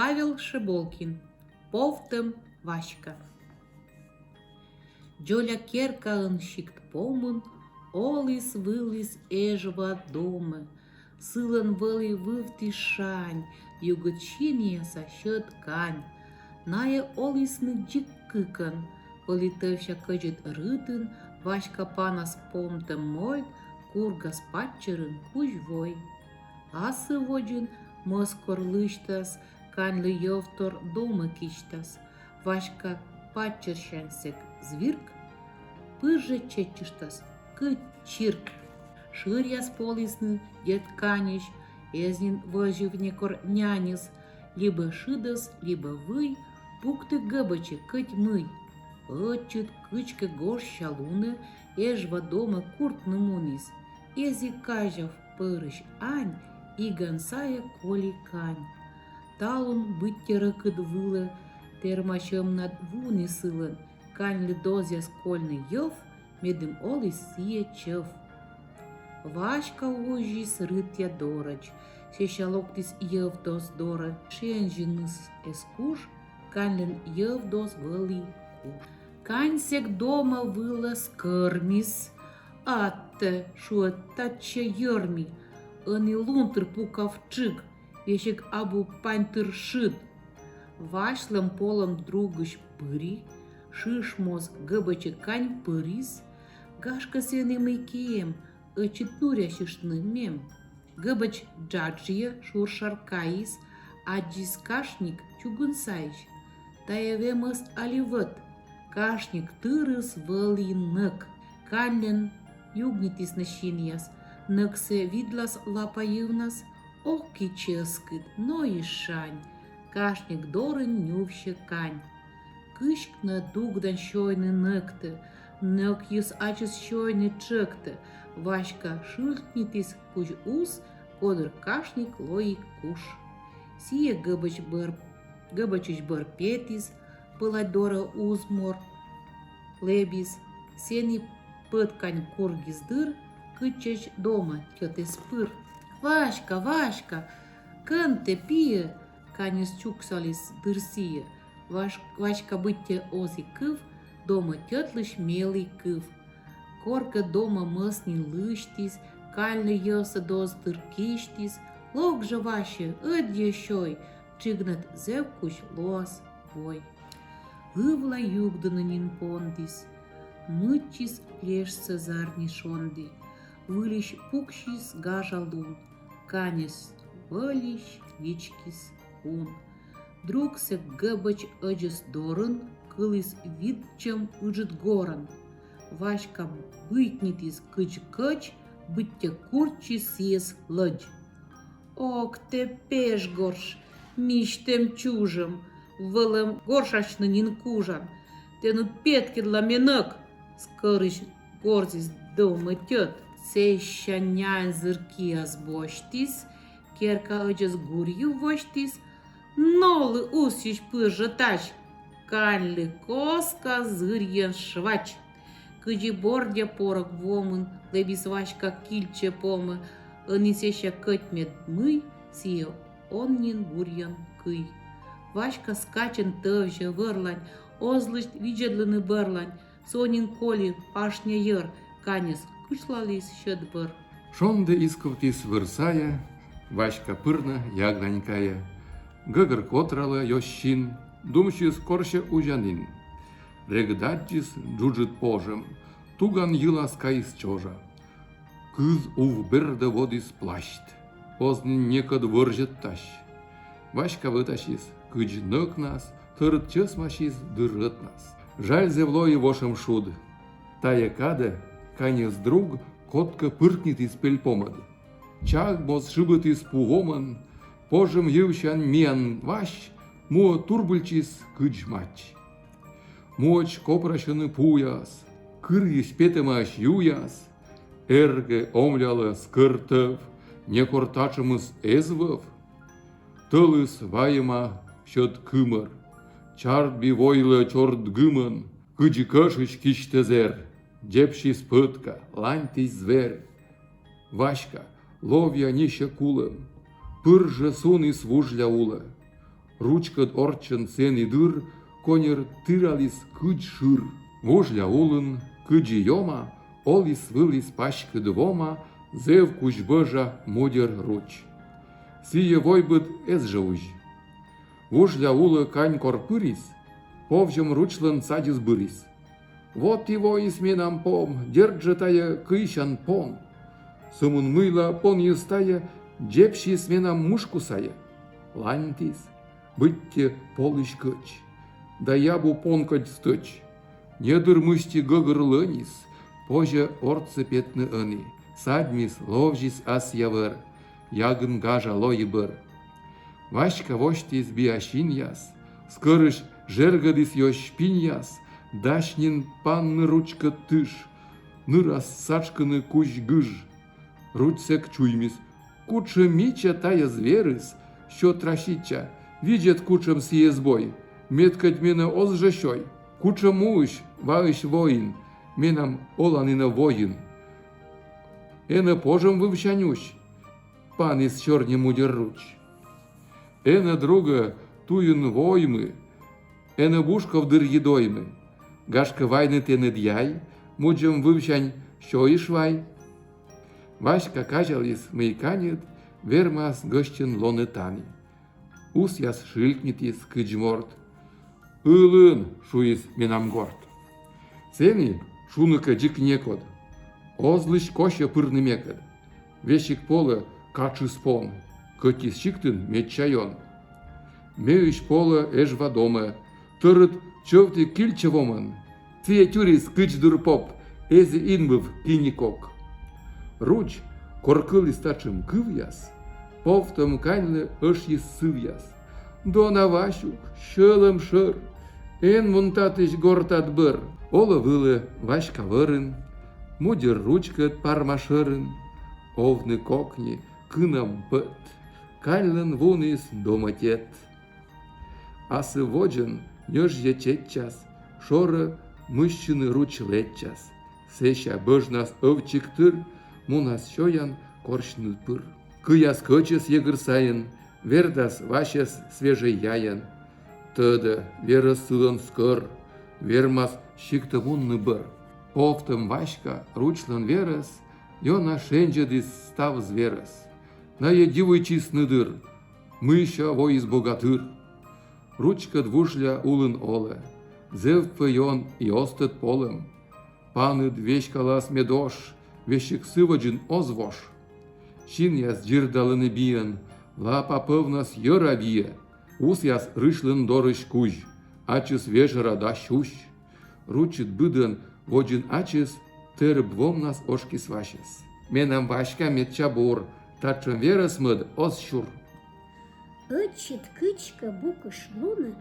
Павел Шеболкин. Повтем Васька. Джоля керкаын шикт помын, олис-вылис эжва доме. Сылын вăли вывти шань, югочиния са счет кань. Ная олисны джиккыкан, коли тăвся кăчет рытын, Васька панас помтем мойт, кургас патчырын кужвой. Асы воджын мăскор лыçтас, каньлы йовтор дома кичтас. Васька патчырщансек звирк, пырже четчыштас, кычирк. Шыряс полисны дед канищ, эзнин вожевнекор нянис, либо шидас, либо вый, пукты гыбычы кыть мый. Отчыт кычке гош шалуны, эжва дома куртны мунис. Ези кажав пырыш ань, иган сая коли кань. Талун быттеры кыдвылы, термачым над вуни сылын, каньлы дозя скольны йов, медым олис сие чев. Васька ужис рытья дорач, сещалоктис йывдос дора, шенжиныс эскуш, каньлен йывдос вăли куш. Каньсек дома вылас кărмис, атте шуăттачче йõрми, ыни лунтыр пукавчык, вешек абу паньтыр шыт. Вашлым полым другыш пыри, шишмос гыбычы кань пырис, гашка сены мыкием, ычыт нурящышны мем. Гыбыч джаджие шуршар каис, аджис кашник чугунсайч. Таевемыс аливыт, кашник тырыс вăли нык. Канлен югнитис нăщиньяс, нăксе видлас лапайывнас, окки ческыт, но и шань. Кашник дорын нювще кань. Кышкна дугдан щойны нăкты, нăк йыс ачыс щойны чăкты. Васька шылтнитис куч ус, кодыр кашник лоик куш. Сие гыбычыч бăр петис, пылать дора узмор лебис. Сени пыт кань кургис дыр, кычеч дома тётес пыр. Васька, Васька, кăнте пие, каньыс чуксалис дырсие. Васька бытте ози кыв, дома тётлыш мелый кыв. Корка дома мăснин лыçтис, кальны йăсы доз дыркиçтис. Локжа ваще, ыдье щой, чыгнат зевкуч лоас бой. Ывла югдăнăнин пондис, мытчис плешсă зарни шонди. Вылищ пукщис гажа лун, канес вăлищ вичкис хун. Другсек гыбыч ыджыс дорын, кылыс видчем ыжыт горын. Васька бытнитис кыч-кыч, бытте курчи сиес лăдь. Ок те пеш горш, миçтем чужым, вăлым горшачнăнин кужан. Тену петкедла менăк, скărыç горзис дома тёт. Сеща нянь зыркиас боçтис, керка ыджыс гурью воçтис, нолы усич пыржă тач, каньлы коска зырьен швач. Кычи бордя порăк вомын, лебис Васька кильче помы, ыни сеща кăтьмет мый, сие оннин бурьян кый. Васька скачен тăвçă вăрлань, озлăçт виджедлăны бăрлань, сонин коли пашня йăр, канес кычлалис çăт бăр. Шонды исковтис вырсая, Васька пырнă ягданькая. Гыгыр котралы йощин, думщис корçă ужанин. Регдатчис джуджыт пожым, туган йылас каис чожа. Кыз ув бердă водис плащт, ознин некăд выржăт тащ. Васька вытащис, кыч нăк нас, тырыт чăсмашис дыррăт нас. Жаль зевлой вошым шуд. Тая кады, канес друг, котка пыркнитис пельпомăд. Чак моз шыбытис пугомын, пожым йывçан миян ващ, муă турбыльчис кыч мач. Моч копрашыны пуяс, кыргis петемаш юяс, эрге омлялы скыртăв, не кортачымыз эзвăв. Тăлыс вайыма çăт кымăр, чартби войлы чорт гымын, кычи кăшыç кичтезер, джепшис пытка, лантис зверь. Васька, ловя нище кулым, пыржы сунис вужля улы. Ручкат орчын сен дыр, конер тыралис кыч шыр. Вожля улын, кыджи йома, олис вылис пачка двома, зев кучбыжа мудер руч. Сие войбыт эзже уж. Вожля улы кань корпырис, повжем ручлан садис бырис. Вот его и сменам пом, держатая кыщан пон. Сумун мыла пон естая, джепши сменам мушкусая. Лантис, бытте полыш кыч, да ябу понкать стыч. Недыр мышти гыгыр лынис, пожа орцы петны ыны, садмис ловжис ас явыр, ягын гажа лойбыр. Вашка воштис биашин яс, скорыш жергадис йошпин яс, дашнин панны ручка тыш, нырас сачканы куч гыж. Ручсек чуймис, куча мича тая зверыс, що тращича, видят кучам сиезбой, меткать мена озжащой, куча муш, ваищ воин, менам оланина воин. Эна пожем вывчанющ, пан из черни мудер руч. Эна друга туин воймы, эна бушков дыр едоймы, гашка вайны тены дьяй, муджем вывчань, що и швай. Васька кажалис мейканет, вермас гощен лоны тани. Ус яс шилькнитис кыджморт. Илын шуис менам горд. Сени шуныка джик некод. Озлыш коще пырны мекад. Вещик полы качы спон. Кытис шиктын мечайон. Меюш полы эж вадома. Тырыт човти кильчевоман. Цие тюрис кыч дурпоп. Эзи инбыв киникок. Руч коркыл истачым кывяс. Повтом канлы ыш сывяс. Дона вашук, шылым шыр. Эн мунтатыш гортат бір. Ола вылы вашка вырын. Мудер ручкат пармашырын. Овны кокни кынам пыт. Канлын вунис доматет. Асы воджен нёж час. Шора мыщыны руч летчас. Сеща быжнас овчиктыр. Мунас шоян коршны пыр. Кыяс кычыс егыр сайын, вердас вашес свежий яян. Тыды вера сылын скыр, вермас шикты вунны бір. Повтым вашка ручлын верес, йона шенджедис став зверес. На едивый чисны дыр, мыща воис богатыр. Ручка двушля улын оле, зевпы йон и остыт полым. Паны двечкалас медош, вещик сываджин озвош. Чин яс джирдалыны биян, лапа пывнас йыра вия. Ус яс рышлын дорыш куж, ачыс вежера да щущ. Ручит быдын воджин ачыс, тыр бвомнас ошки сващес. Менам вашка метча бур, тачым верас мыд оз щур. Ычит кычка букыш луны,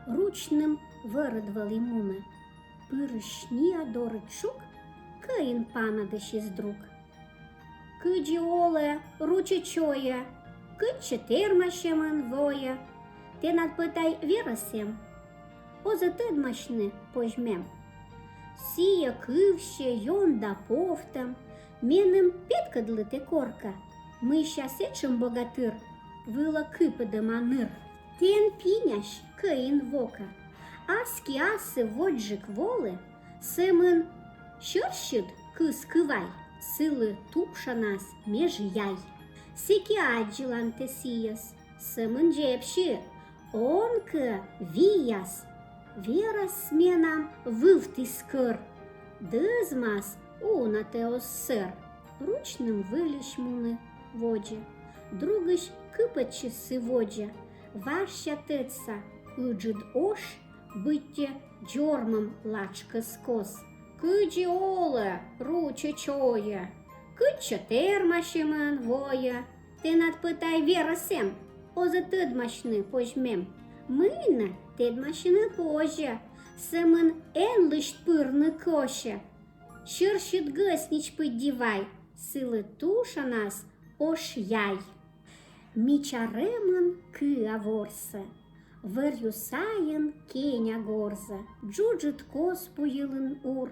ручным вырыдвал имуны. Пырышни адорыт шук, каин панадыш из друг. Кыджи оле, ручи чоя, кыче термашемын воя. Те надпытай верасем, оза тыдмашны пожмем. Сия кывще йон да повтам, меным петкадлы те корка. Мы сечым богатыр, выла кыпыда маныр. Тен пиняш каин вока, аски асы воджик волы, сэмын шырщыд кыс кывай. Сылы тупша нас меж яй. Секи аджилан те сияс, сымын джепши, онка вияс. Верас сменам вывти скыр, дызмас уна те оссыр. Ручным вылиш муны воджа, другыш кыпачы сы воджа. Ваша тыца, ыджид ош, бытте джормам лачка скос. Кыджи оле, ручи чоя, кыча термашемын воя. Те надпытай верасем, оза тыдмашны пожмем. Мына тыдмашны пожа, сымын эн лышт пырны коша. Шырщит гыснич поддевай, сылы туша нас ош яй. Мичаремын кы аворса, вырюсаен кеня горза. Джуджит кос пуйлын ур,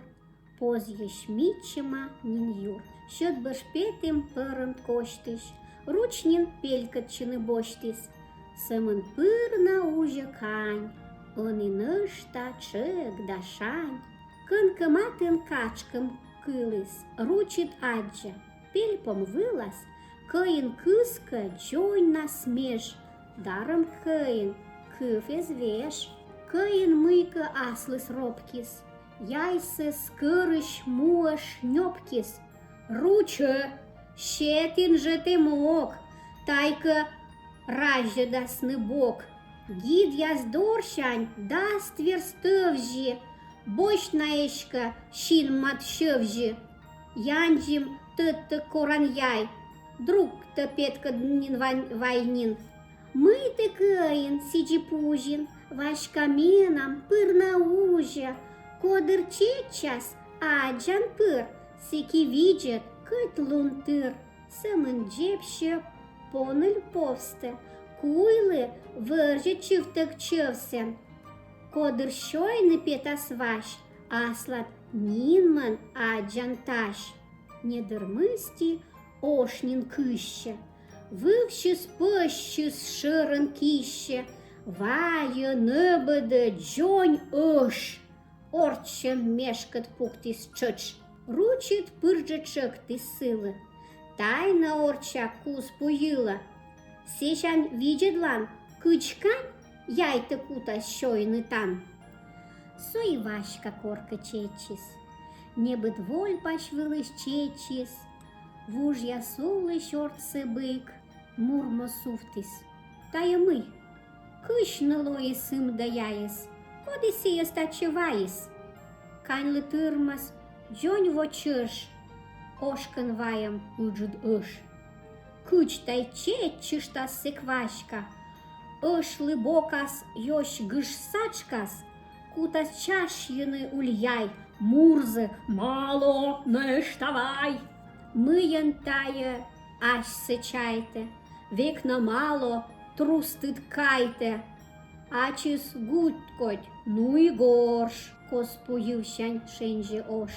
позъеш мичема нин юр. Счет башпетем пырын коштыш, ручнин пелькатчыны боштис. Семен пырна уже кань, он и нышта чек да шань. Кынкыматын качкым кылыс, ручит аджа, пельпом вылаз, кыйын кыска джонь насмеш, даром кыйын, кыфес веш. Кыйын мыйка аслыс робкис, яйсы скырыш муаш нёпкис. Руче, щетин же ты мог, тайка ража дасны бок. Гид яздоршань даст верстовжи, бочнаешка щин матшевжи. Янжим тыт кораньяй, друг-то петка днин вайнин. Мы-ты кыйын сиджи пужин, ваш каменам пыр ужа, кодыр чечас, аджан пыр, сики видят, кыт лунтыр. Сымын джепше поныль повсты, куйлы выржи чывтык чывсен. Кодыр шойны петасваш, аслат нинман аджан таш. Недырмысти ошнин кыще, вывщис пыщис шырын кище, вая ныбыды джонь ыш, орчем мешкат пуктис чыч, ручит пырджачык ты сылы. Тайна орча кус пуйыла, сешан виджедлан кычкань яйты кута щойны тан. Сой вашка корка чечис, небыт воль пашвылыш чечис, вужья сулы щорцы бык, мурмо суфтис. Тая мы, кышны лои сым даяес, кодисия стачеваес. Каньлы тырмас, джонь вочыш, ошкан ваям уджуд ыш. Кыч тай чечиш та секвашка, ышлы бокас ёщ гыш сачкас, кутас чашьяны ульяй, мурзы мало ныштавай. Мыян тая аш сычайте, векна мало трустыт кайте. Ачис гудкоть, ну и горш, коспу ющань шенжи ош.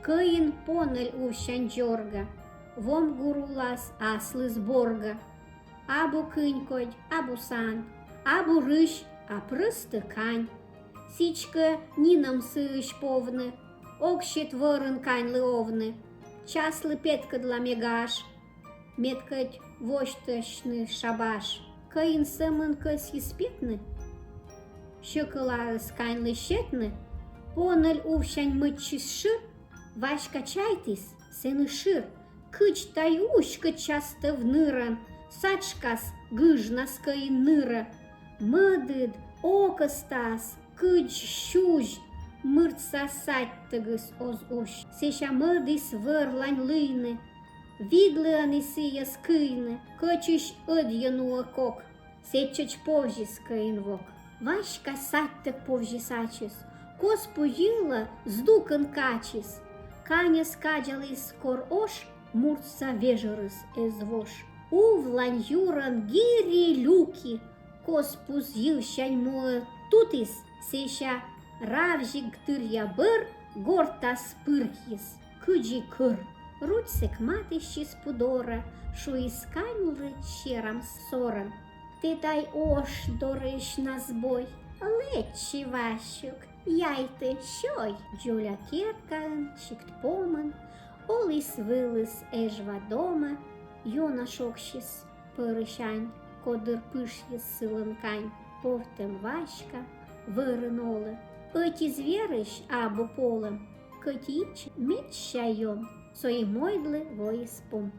Кыйын понель ущань джорга, вом гурулас аслы сборга. Абу кынькоть, абу сан, абу рыщ, а прысты кань. Сичка нинам сыщ повны, окщет вырын каньлы овны. Часлы петка для мегаш, меткать вошточны шабаш. Кыйын сымын кыс испитны, щекыла сканьлы щетны, понель увщань мытчис шыр, вашка чайтис, сыны шыр, кыч таюшка часто вныран, сачкас гыжнас кыйын ныра, мыдыд окастас, кыч щужь, мырца саттыгыс оз уш. Сеша мыдыс вырлань лыйны, видлы анысыя скыйны, кычыш ыдьянуа кок, сечыч повжис кыйын вок. Вашка саттык повжис ачыс, кос пуйыла сдукан качыс, каня скаджалыс кор ош, мурца вежерыс эзвош. Увлань юран гири люки, кос пуз ющань муа тутис, сеша равжик тырья быр, гортас пырхис, кыджи кыр. Руцик матищис пудора, шуисканьлы щерам соран. Ты тай ош дорыш на сбой, лечи вашук, яйты щой. Джуля керкан, щикт поман, олис вылыс эжва дома, йона шокщис пырышань, кодыр пышьис сылынкань, повтем вашка, вырынолы. Эти зверыш абу полым, кытич меч щайом, сой мойдлы воиспум.